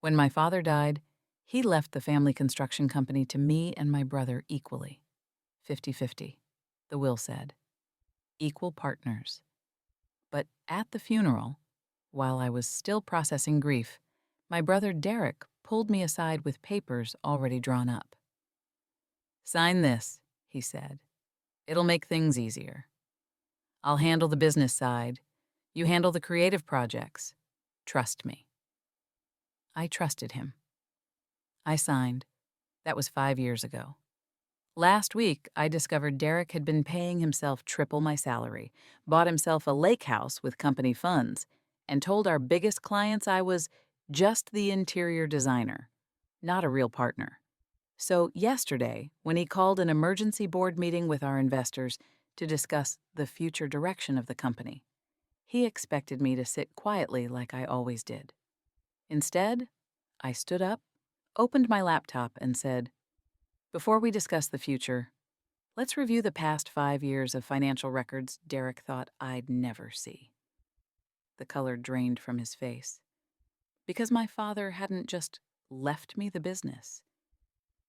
When my father died, he left the family construction company to me and my brother equally. 50-50, the will said. Equal partners. But at the funeral, while I was still processing grief, my brother Derek pulled me aside with papers already drawn up. "Sign this," he said. "It'll make things easier. I'll handle the business side. You handle the creative projects. Trust me." I trusted him. I signed. That was 5 years ago. Last week, I discovered Derek had been paying himself triple my salary, bought himself a lake house with company funds, and told our biggest clients I was just the interior designer, not a real partner. So yesterday, when he called an emergency board meeting with our investors to discuss the future direction of the company, he expected me to sit quietly like I always did. Instead, I stood up, opened my laptop, and said, "Before we discuss the future, let's review the past 5 years of financial records Derek thought I'd never see." The color drained from his face. Because my father hadn't just left me the business.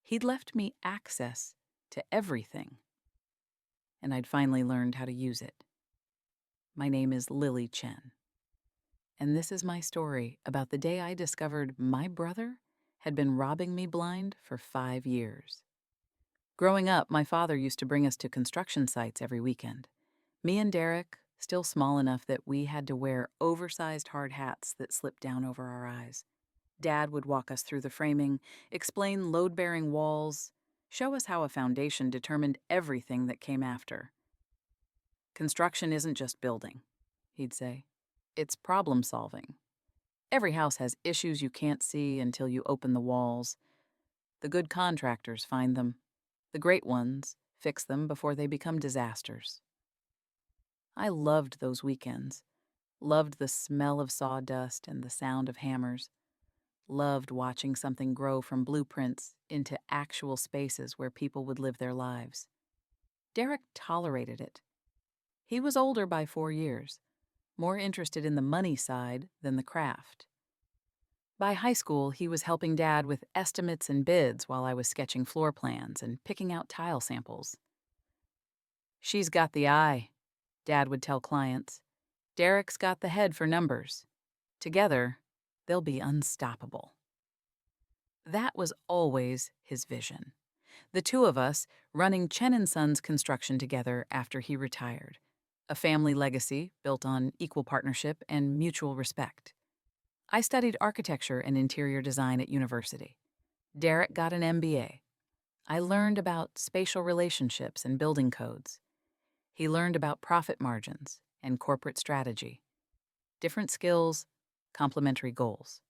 He'd left me access to everything. And I'd finally learned how to use it. My name is Lily Chen. And this is my story about the day I discovered my brother had been robbing me blind for 5 years. Growing up, my father used to bring us to construction sites every weekend. Me and Derek, still small enough that we had to wear oversized hard hats that slipped down over our eyes. Dad would walk us through the framing, explain load-bearing walls, show us how a foundation determined everything that came after. "Construction isn't just building," he'd say. "It's problem solving. Every house has issues you can't see until you open the walls. The good contractors find them. The great ones fix them before they become disasters." I loved those weekends, loved the smell of sawdust and the sound of hammers, loved watching something grow from blueprints into actual spaces where people would live their lives. Derek tolerated it. He was older by 4 years, more interested in the money side than the craft. By high school, he was helping Dad with estimates and bids while I was sketching floor plans and picking out tile samples. "She's got the eye," Dad would tell clients. "Derek's got the head for numbers. Together, they'll be unstoppable." That was always his vision. The two of us running Chen & Sons Construction together after he retired. A family legacy built on equal partnership and mutual respect. I studied architecture and interior design at university. Derek got an MBA. I learned about spatial relationships and building codes. He learned about profit margins and corporate strategy. Different skills, complementary goals.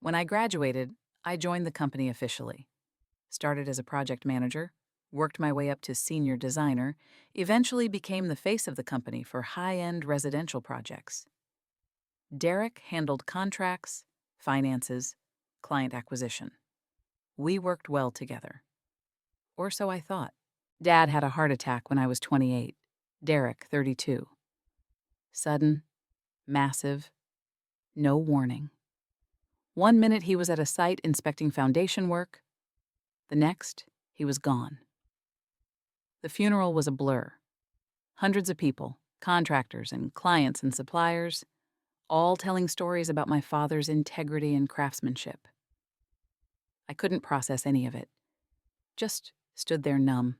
When I graduated, I joined the company officially. Started as a project manager, worked my way up to senior designer, eventually became the face of the company for high-end residential projects. Derek handled contracts, finances, client acquisition. We worked well together. Or so I thought. Dad had a heart attack when I was 28, Derek 32. Sudden, massive, no warning. One minute he was at a site inspecting foundation work. The next, he was gone. The funeral was a blur. Hundreds of people, contractors and clients and suppliers, all telling stories about my father's integrity and craftsmanship. I couldn't process any of it. Just stood there numb,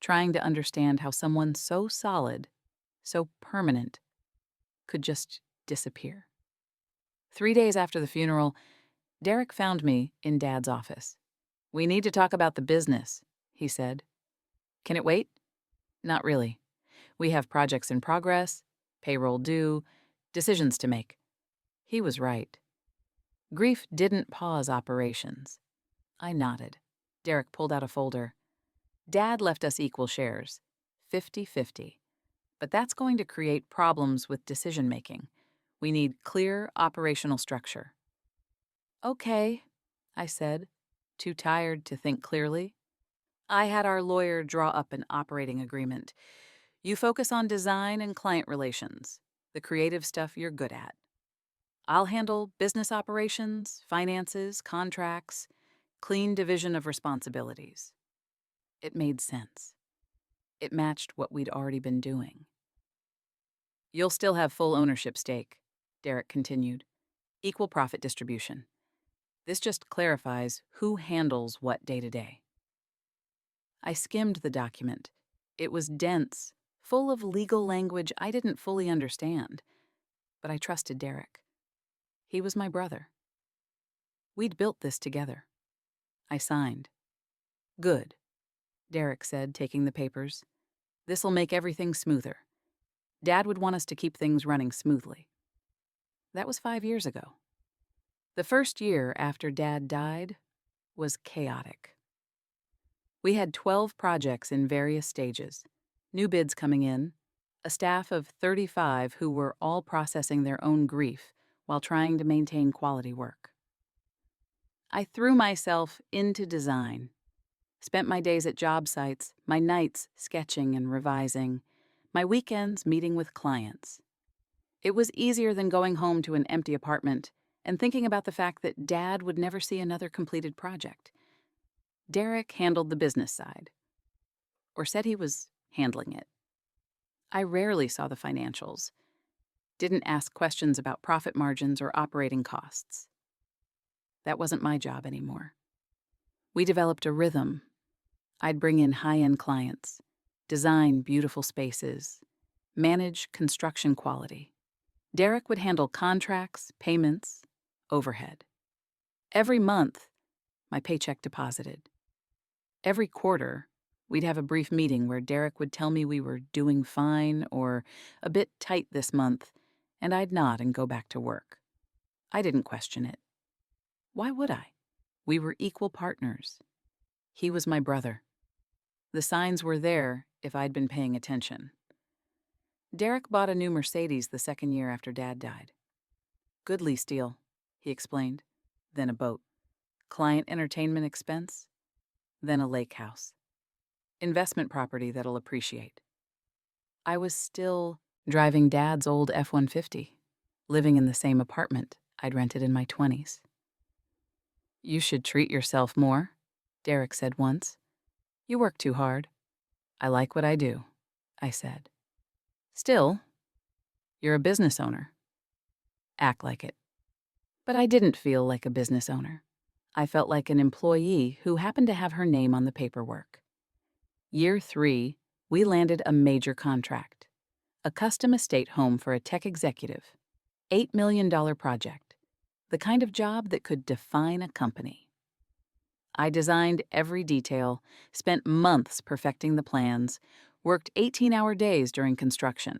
trying to understand how someone so solid, so permanent, could just disappear. 3 days after the funeral, Derek found me in Dad's office. "We need to talk about the business," he said. "Can it wait?" "Not really. We have projects in progress, payroll due, decisions to make." He was right. Grief didn't pause operations. I nodded. Derek pulled out a folder. "Dad left us equal shares, 50-50. But that's going to create problems with decision-making. We need clear operational structure." "Okay," I said, too tired to think clearly. I had our lawyer draw up an operating agreement. "You focus on design and client relations, the creative stuff you're good at." I'll handle business operations, finances, contracts, clean division of responsibilities. It made sense. It matched what we'd already been doing. You'll still have full ownership stake, Derek continued. Equal profit distribution. This just clarifies who handles what day to day. I skimmed the document. It was dense, full of legal language I didn't fully understand, but I trusted Derek. He was my brother. We'd built this together. I signed. Good, Derek said, taking the papers. This'll make everything smoother. Dad would want us to keep things running smoothly. That was 5 years ago. The first year after Dad died was chaotic. We had 12 projects in various stages, new bids coming in, a staff of 35 who were all processing their own grief while trying to maintain quality work. I threw myself into design, spent my days at job sites, my nights sketching and revising, my weekends meeting with clients. It was easier than going home to an empty apartment and thinking about the fact that Dad would never see another completed project. Derek handled the business side, or said he was handling it. I rarely saw the financials, didn't ask questions about profit margins or operating costs. That wasn't my job anymore. We developed a rhythm. I'd bring in high-end clients, design beautiful spaces, manage construction quality. Derek would handle contracts, payments, overhead. Every month, my paycheck deposited. Every quarter, we'd have a brief meeting where Derek would tell me we were doing fine or a bit tight this month, and I'd nod and go back to work. I didn't question it. Why would I? We were equal partners. He was my brother. The signs were there if I'd been paying attention. Derek bought a new Mercedes the second year after Dad died. Good lease deal, he explained. Then a boat. Client entertainment expense. Then a lake house. Investment property that'll appreciate. I was still driving Dad's old F-150, living in the same apartment I'd rented in my 20s. You should treat yourself more, Derek said once. You work too hard. I like what I do, I said. Still, you're a business owner. Act like it. But I didn't feel like a business owner. I felt like an employee who happened to have her name on the paperwork. Year 3, we landed a major contract. A custom estate home for a tech executive. $8 million project. The kind of job that could define a company. I designed every detail, spent months perfecting the plans, worked 18-hour days during construction.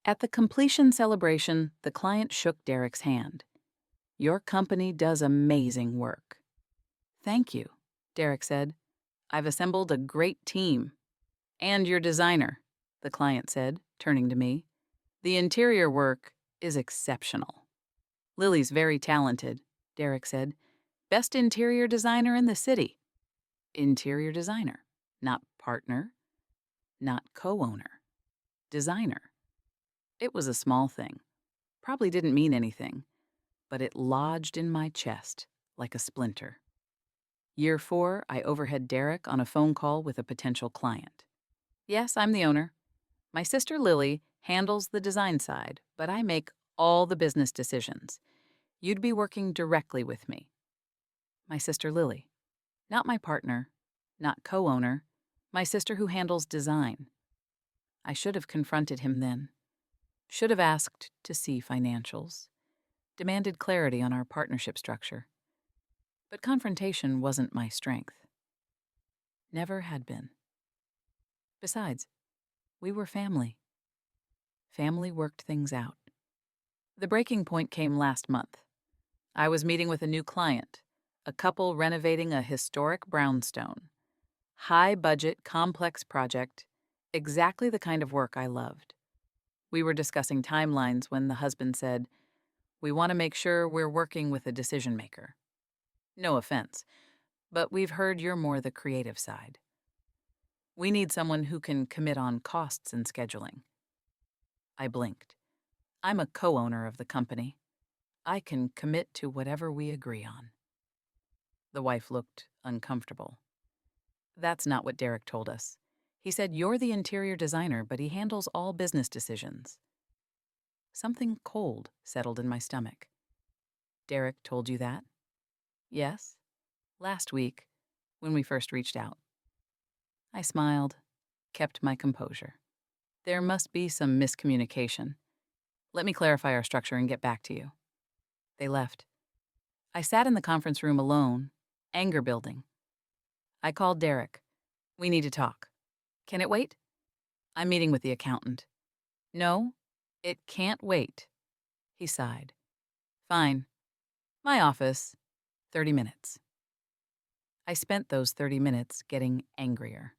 At the completion celebration, the client shook Derek's hand. Your company does amazing work. Thank you, Derek said. I've assembled a great team. And your designer, the client said, turning to me. The interior work is exceptional. Lily's very talented, Derek said. Best interior designer in the city. Interior designer, not partner, not co-owner. Designer. It was a small thing. Probably didn't mean anything, but it lodged in my chest like a splinter. Year 4, I overheard Derek on a phone call with a potential client. Yes, I'm the owner. My sister Lily handles the design side, but I make all the business decisions. You'd be working directly with me. My sister Lily. Not my partner, not co-owner, my sister who handles design. I should have confronted him then. Should have asked to see financials. Demanded clarity on our partnership structure. But confrontation wasn't my strength. Never had been. Besides, we were family. Family worked things out. The breaking point came last month. I was meeting with a new client, a couple renovating a historic brownstone. High-budget, complex project, exactly the kind of work I loved. We were discussing timelines when the husband said, "We want to make sure we're working with a decision maker. No offense, but we've heard you're more the creative side. We need someone who can commit on costs and scheduling." I blinked. I'm a co-owner of the company. I can commit to whatever we agree on. The wife looked uncomfortable. That's not what Derek told us. He said you're the interior designer, but he handles all business decisions. Something cold settled in my stomach. Derek told you that? Yes. Last week, when we first reached out. I smiled, kept my composure. There must be some miscommunication. Let me clarify our structure and get back to you. They left. I sat in the conference room alone, anger building. I called Derek. We need to talk. Can it wait? I'm meeting with the accountant. No, it can't wait. He sighed. Fine. My office. 30 minutes. I spent those 30 minutes getting angrier.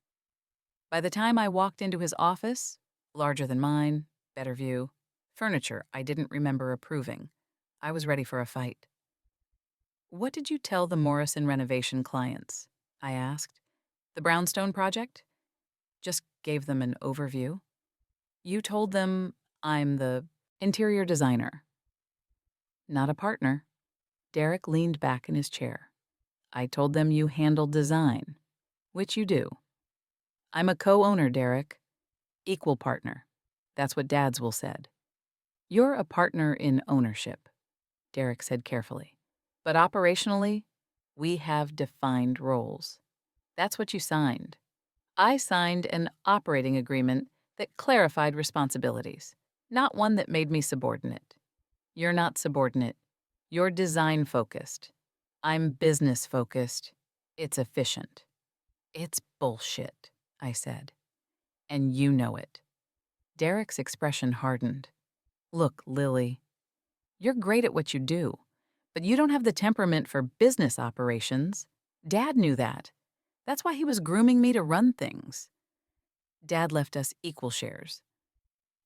By the time I walked into his office, larger than mine, better view, furniture I didn't remember approving, I was ready for a fight. What did you tell the Morrison renovation clients? I asked. The brownstone project? Just gave them an overview. You told them I'm the interior designer. Not a partner. Derek leaned back in his chair. I told them you handled design, which you do. I'm a co-owner, Derek. Equal partner. That's what Dad's will said. You're a partner in ownership, Derek said carefully. But operationally, we have defined roles. That's what you signed. I signed an operating agreement that clarified responsibilities, not one that made me subordinate. You're not subordinate. You're design-focused. I'm business-focused. It's efficient. It's bullshit, I said. And you know it. Derek's expression hardened. Look, Lily, you're great at what you do, but you don't have the temperament for business operations. Dad knew that. That's why he was grooming me to run things. Dad left us equal shares.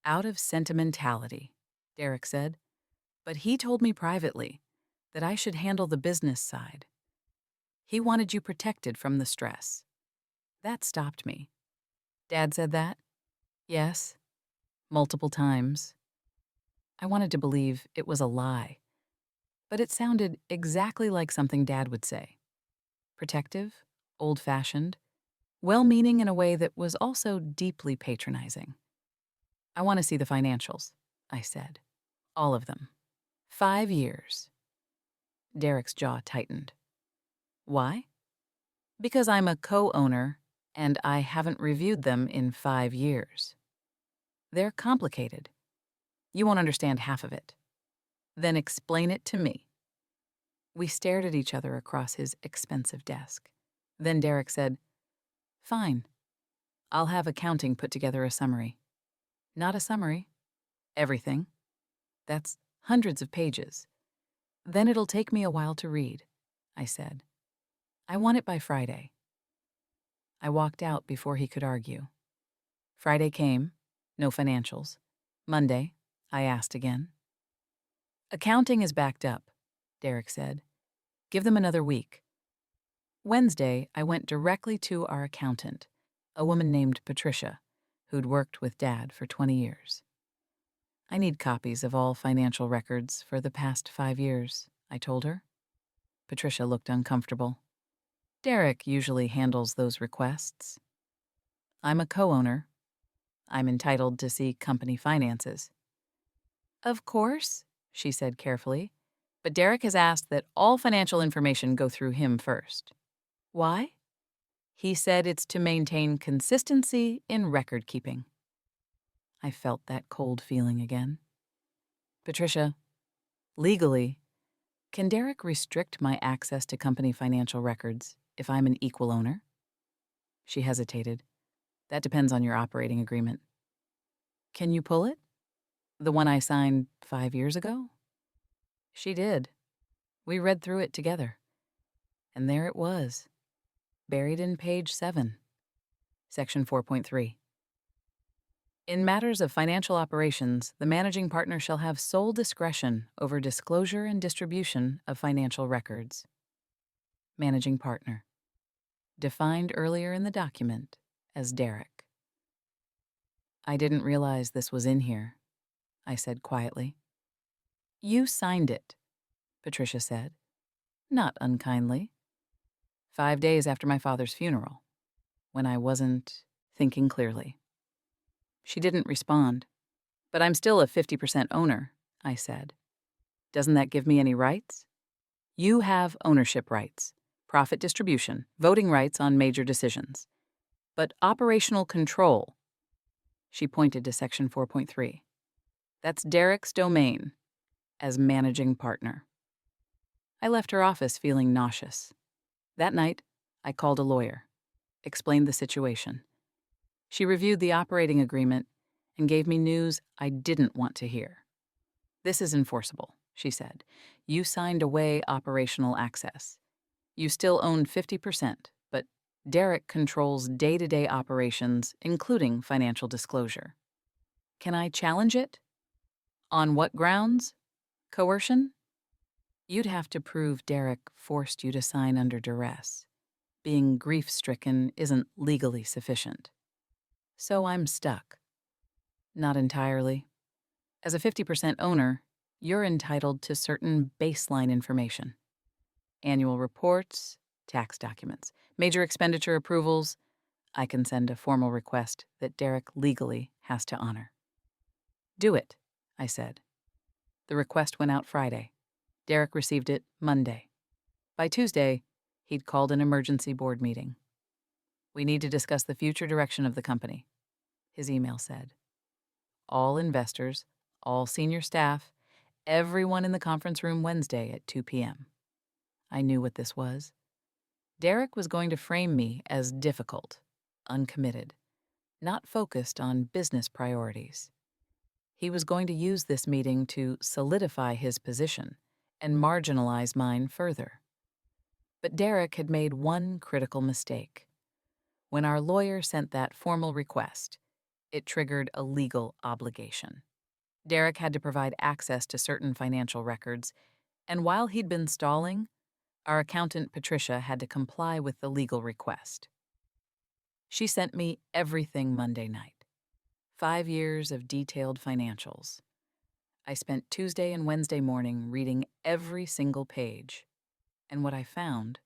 Out of sentimentality, Derek said. But he told me privately that I should handle the business side. He wanted you protected from the stress. That stopped me. Dad said that? Yes. Multiple times. I wanted to believe it was a lie. But it sounded exactly like something Dad would say. Protective, old-fashioned, well-meaning in a way that was also deeply patronizing. I want to see the financials, I said. All of them. 5 years. Derek's jaw tightened. Why? Because I'm a co-owner and I haven't reviewed them in 5 years. They're complicated. You won't understand half of it. Then explain it to me. We stared at each other across his expensive desk. Then Derek said, Fine. I'll have accounting put together a summary. Not a summary. Everything. That's hundreds of pages. Then it'll take me a while to read, I said. I want it by Friday. I walked out before he could argue. Friday came, no financials. Monday, I asked again. Accounting is backed up, Derek said. Give them another week. Wednesday, I went directly to our accountant, a woman named Patricia, who'd worked with Dad for 20 years. I need copies of all financial records for the past 5 years, I told her. Patricia looked uncomfortable. Derek usually handles those requests. I'm a co-owner. I'm entitled to see company finances. Of course, she said carefully, but Derek has asked that all financial information go through him first. Why? He said it's to maintain consistency in record keeping. I felt that cold feeling again. Patricia, legally, can Derek restrict my access to company financial records if I'm an equal owner? She hesitated. That depends on your operating agreement. Can you pull it? The one I signed 5 years ago? She did. We read through it together. And there it was, buried in page 7, section 4.3. In matters of financial operations, the managing partner shall have sole discretion over disclosure and distribution of financial records. Managing partner. Defined earlier in the document as Derek. I didn't realize this was in here, I said quietly. You signed it, Patricia said, not unkindly. 5 days after my father's funeral, when I wasn't thinking clearly. She didn't respond. But I'm still a 50% owner, I said. Doesn't that give me any rights? You have ownership rights, profit distribution, voting rights on major decisions. But operational control, she pointed to Section 4.3. That's Derek's domain as managing partner. I left her office feeling nauseous. That night, I called a lawyer, explained the situation. She reviewed the operating agreement and gave me news I didn't want to hear. This is enforceable, she said. You signed away operational access. You still own 50%, but Derek controls day-to-day operations, including financial disclosure. Can I challenge it? On what grounds? Coercion? You'd have to prove Derek forced you to sign under duress. Being grief-stricken isn't legally sufficient. So I'm stuck. Not entirely. As a 50% owner, you're entitled to certain baseline information. Annual reports, tax documents, major expenditure approvals. I can send a formal request that Derek legally has to honor. Do it, I said. The request went out Friday. Derek received it Monday. By Tuesday, he'd called an emergency board meeting. We need to discuss the future direction of the company, his email said. All investors, all senior staff, everyone in the conference room Wednesday at 2 p.m. I knew what this was. Derek was going to frame me as difficult, uncommitted, not focused on business priorities. He was going to use this meeting to solidify his position and marginalize mine further. But Derek had made one critical mistake. When our lawyer sent that formal request, it triggered a legal obligation. Derek had to provide access to certain financial records, and while he'd been stalling, our accountant Patricia had to comply with the legal request. She sent me everything Monday night. 5 years of detailed financials. I spent Tuesday and Wednesday morning reading every single page, and what I found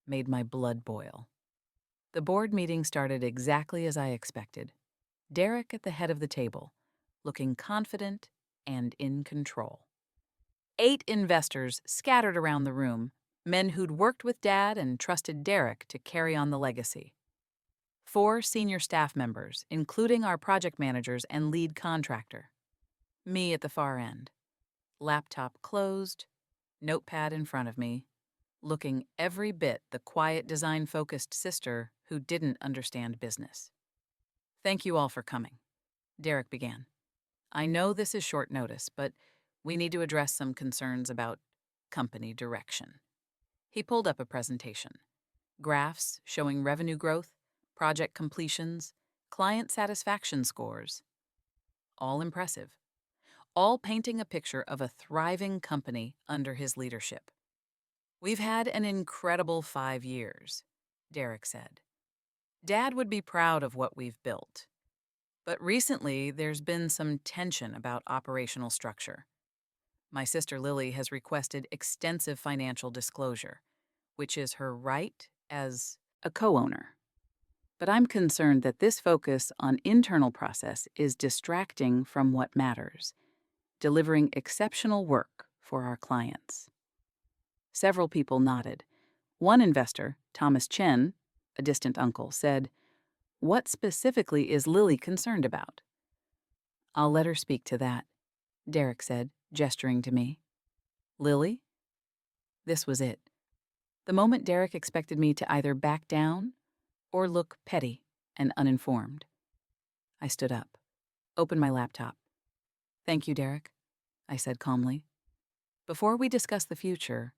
made my blood boil. The board meeting started exactly as I expected. Derek at the head of the table, looking confident and in control. 8 investors scattered around the room, men who'd worked with Dad and trusted Derek to carry on the legacy. 4 senior staff members, including our project managers and lead contractor. Me at the far end. Laptop closed, notepad in front of me, looking every bit the quiet, design-focused sister who didn't understand business. Thank you all for coming, Derek began. I know this is short notice, but we need to address some concerns about company direction. He pulled up a presentation. Graphs showing revenue growth, project completions, client satisfaction scores. All impressive. All painting a picture of a thriving company under his leadership. We've had an incredible 5 years, Derek said. Dad would be proud of what we've built. But recently, there's been some tension about operational structure. My sister Lily has requested extensive financial disclosure, which is her right as a co-owner. But I'm concerned that this focus on internal process is distracting from what matters, delivering exceptional work for our clients. Several people nodded. One investor, Thomas Chen, a distant uncle, said, "What specifically is Lily concerned about?" "I'll let her speak to that," Derek said, gesturing to me. Lily? This was it. The moment Derek expected me to either back down or look petty and uninformed. I stood up, opened my laptop. "Thank you, Derek," I said calmly. "Before we discuss the future,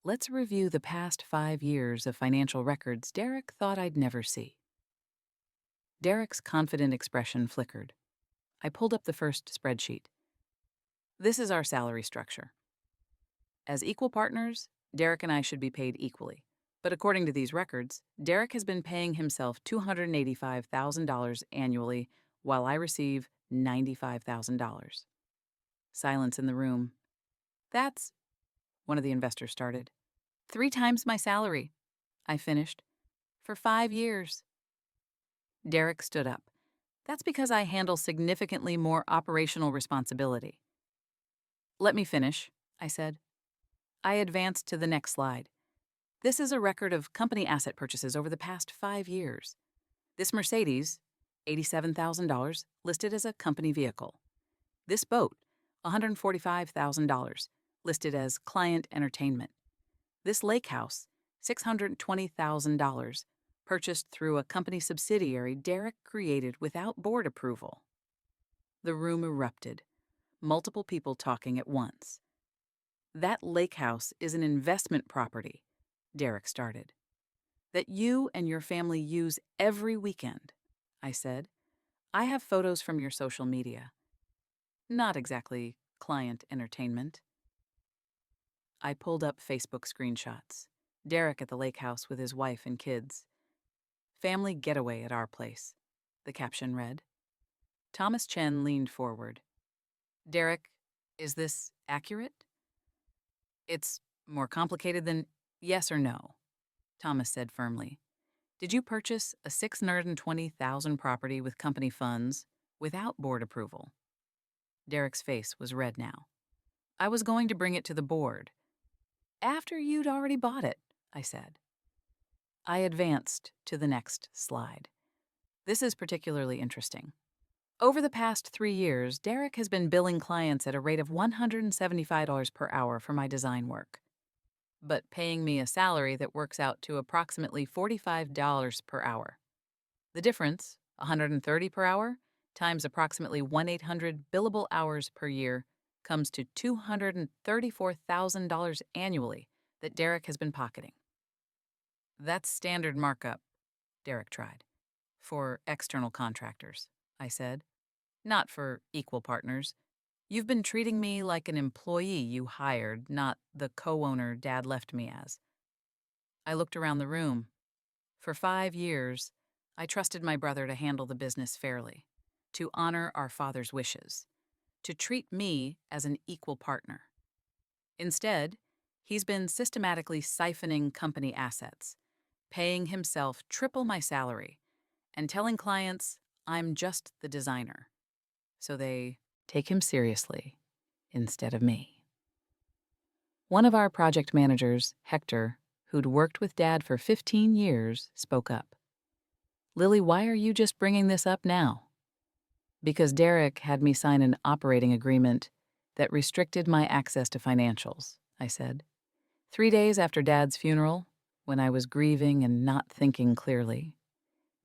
let's review the past 5 years of financial records Derek thought I'd never see." Derek's confident expression flickered. I pulled up the first spreadsheet. This is our salary structure. As equal partners, Derek and I should be paid equally. But according to these records, Derek has been paying himself $285,000 annually, while I receive $95,000. Silence in the room. That's one of the investors started. 3 times my salary, I finished. For 5 years. Derek stood up. That's because I handle significantly more operational responsibility. Let me finish, I said. I advanced to the next slide. This is a record of company asset purchases over the past 5 years. This Mercedes, $87,000, listed as a company vehicle. This boat, $145,000, listed as client entertainment. This lake house, $620,000, purchased through a company subsidiary Derek created without board approval. The room erupted, multiple people talking at once. That lake house is an investment property, Derek started, that you and your family use every weekend, I said. I have photos from your social media. Not exactly client entertainment. I pulled up Facebook screenshots. Derek at the lake house with his wife and kids. Family getaway at our place, the caption read. Thomas Chen leaned forward. Derek, is this accurate? It's more complicated than yes or no, Thomas said firmly. Did you purchase a $620,000 property with company funds without board approval? Derek's face was red now. I was going to bring it to the board. After you'd already bought it, I said. I advanced to the next slide. This is particularly interesting. Over the past 3 years, Derek has been billing clients at a rate of $175 per hour for my design work, but paying me a salary that works out to approximately $45 per hour. The difference, $130 per hour, times approximately 1,800 billable hours per year, comes to $234,000 annually that Derek has been pocketing. That's standard markup, Derek tried. For external contractors, I said. Not for equal partners. You've been treating me like an employee you hired, not the co-owner Dad left me as. I looked around the room. For 5 years, I trusted my brother to handle the business fairly, to honor our father's wishes, to treat me as an equal partner. Instead, he's been systematically siphoning company assets, paying himself triple my salary, and telling clients I'm just the designer. So they take him seriously instead of me. One of our project managers, Hector, who'd worked with Dad for 15 years, spoke up. Lily, why are you just bringing this up now? Because Derek had me sign an operating agreement that restricted my access to financials, I said. 3 days after Dad's funeral, when I was grieving and not thinking clearly,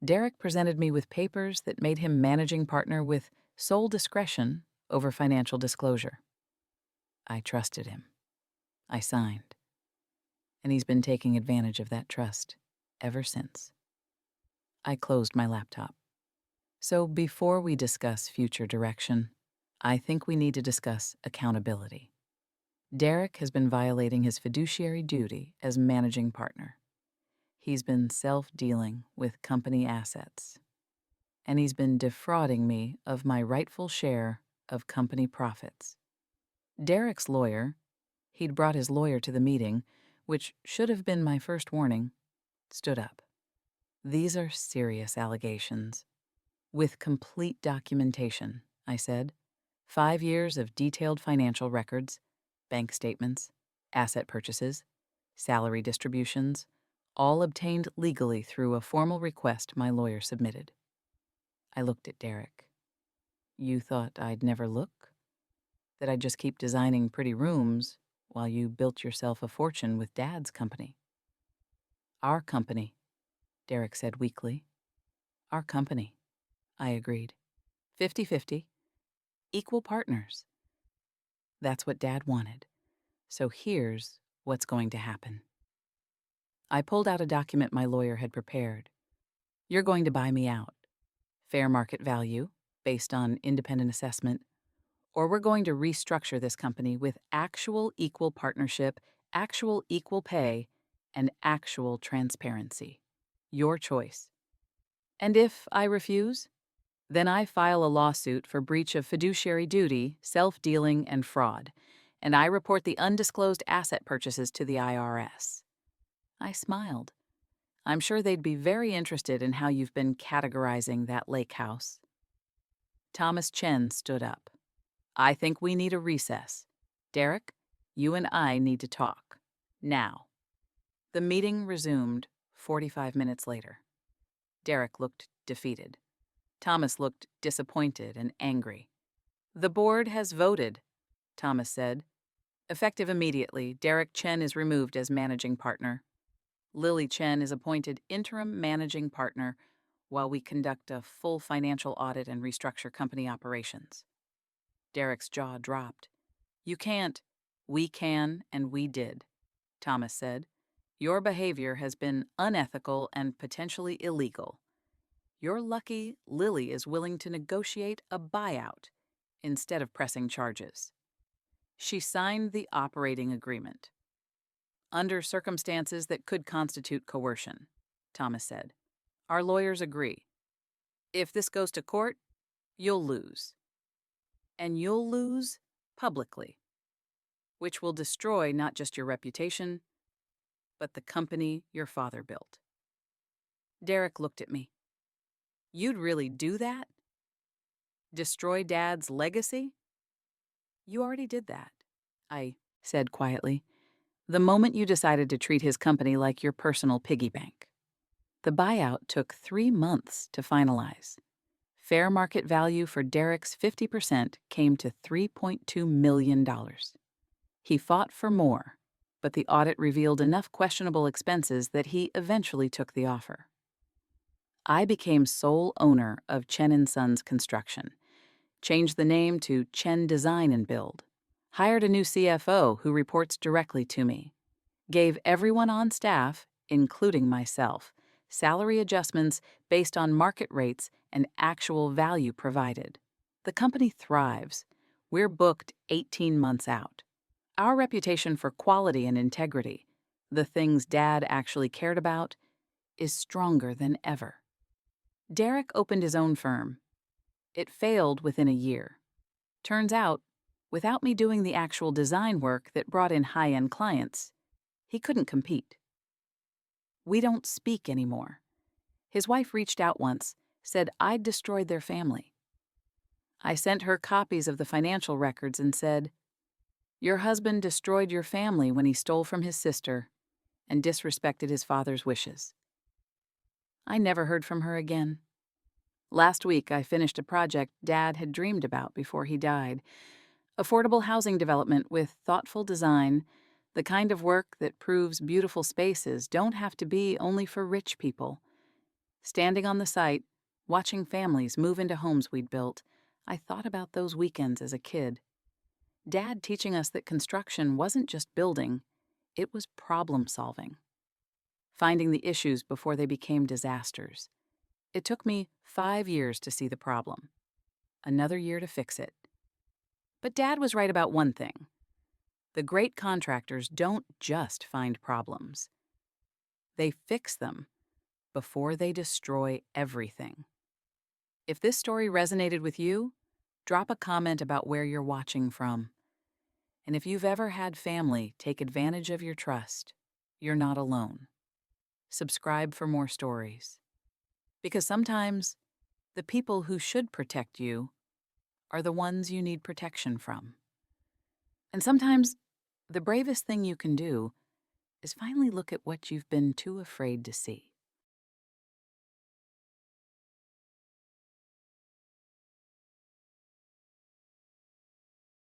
Derek presented me with papers that made him managing partner with sole discretion over financial disclosure. I trusted him. I signed. And he's been taking advantage of that trust ever since. I closed my laptop. So before we discuss future direction, I think we need to discuss accountability. Derek has been violating his fiduciary duty as managing partner. He's been self-dealing with company assets. And he's been defrauding me of my rightful share of company profits. Derek's lawyer, he'd brought his lawyer to the meeting, which should have been my first warning, stood up. These are serious allegations. With complete documentation, I said. 5 years of detailed financial records, bank statements, asset purchases, salary distributions, all obtained legally through a formal request my lawyer submitted. I looked at Derek. You thought I'd never look? That I'd just keep designing pretty rooms while you built yourself a fortune with Dad's company? Our company, Derek said weakly. Our company, I agreed. 50-50, equal partners. That's what Dad wanted. So here's what's going to happen. I pulled out a document my lawyer had prepared. You're going to buy me out. Fair market value, based on independent assessment, or we're going to restructure this company with actual equal partnership, actual equal pay, and actual transparency. Your choice. And if I refuse, then I file a lawsuit for breach of fiduciary duty, self-dealing, and fraud, and I report the undisclosed asset purchases to the IRS. I smiled. I'm sure they'd be very interested in how you've been categorizing that lake house. Thomas Chen stood up. I think we need a recess. Derek, you and I need to talk. Now. The meeting resumed 45 minutes later. Derek looked defeated. Thomas looked disappointed and angry. The board has voted, Thomas said. Effective immediately, Derek Chen is removed as managing partner. Lily Chen is appointed interim managing partner while we conduct a full financial audit and restructure company operations. Derek's jaw dropped. You can't. We can, and we did, Thomas said. Your behavior has been unethical and potentially illegal. You're lucky Lily is willing to negotiate a buyout instead of pressing charges. She signed the operating agreement. Under circumstances that could constitute coercion, Thomas said. Our lawyers agree. If this goes to court, you'll lose. And you'll lose publicly, which will destroy not just your reputation, but the company your father built. Derek looked at me. You'd really do that? Destroy Dad's legacy? You already did that, I said quietly, the moment you decided to treat his company like your personal piggy bank. The buyout took 3 months to finalize. Fair market value for Derek's 50% came to $3.2 million. He fought for more, but the audit revealed enough questionable expenses that he eventually took the offer. I became sole owner of Chen & Sons Construction, changed the name to Chen Design and Build, hired a new CFO who reports directly to me, gave everyone on staff, including myself, salary adjustments based on market rates and actual value provided. The company thrives. We're booked 18 months out. Our reputation for quality and integrity, the things Dad actually cared about, is stronger than ever. Derek opened his own firm. It failed within a year. Turns out, without me doing the actual design work that brought in high-end clients, he couldn't compete. We don't speak anymore. His wife reached out once, said I'd destroyed their family. I sent her copies of the financial records and said, your husband destroyed your family when he stole from his sister and disrespected his father's wishes. I never heard from her again. Last week, I finished a project Dad had dreamed about before he died. Affordable housing development with thoughtful design, the kind of work that proves beautiful spaces don't have to be only for rich people. Standing on the site, watching families move into homes we'd built, I thought about those weekends as a kid. Dad teaching us that construction wasn't just building, it was problem solving. Finding the issues before they became disasters. It took me 5 years to see the problem. Another year to fix it. But Dad was right about one thing. The great contractors don't just find problems. They fix them before they destroy everything. If this story resonated with you, drop a comment about where you're watching from. And if you've ever had family take advantage of your trust, you're not alone. Subscribe for more stories. Because sometimes the people who should protect you are the ones you need protection from. And sometimes the bravest thing you can do is finally look at what you've been too afraid to see.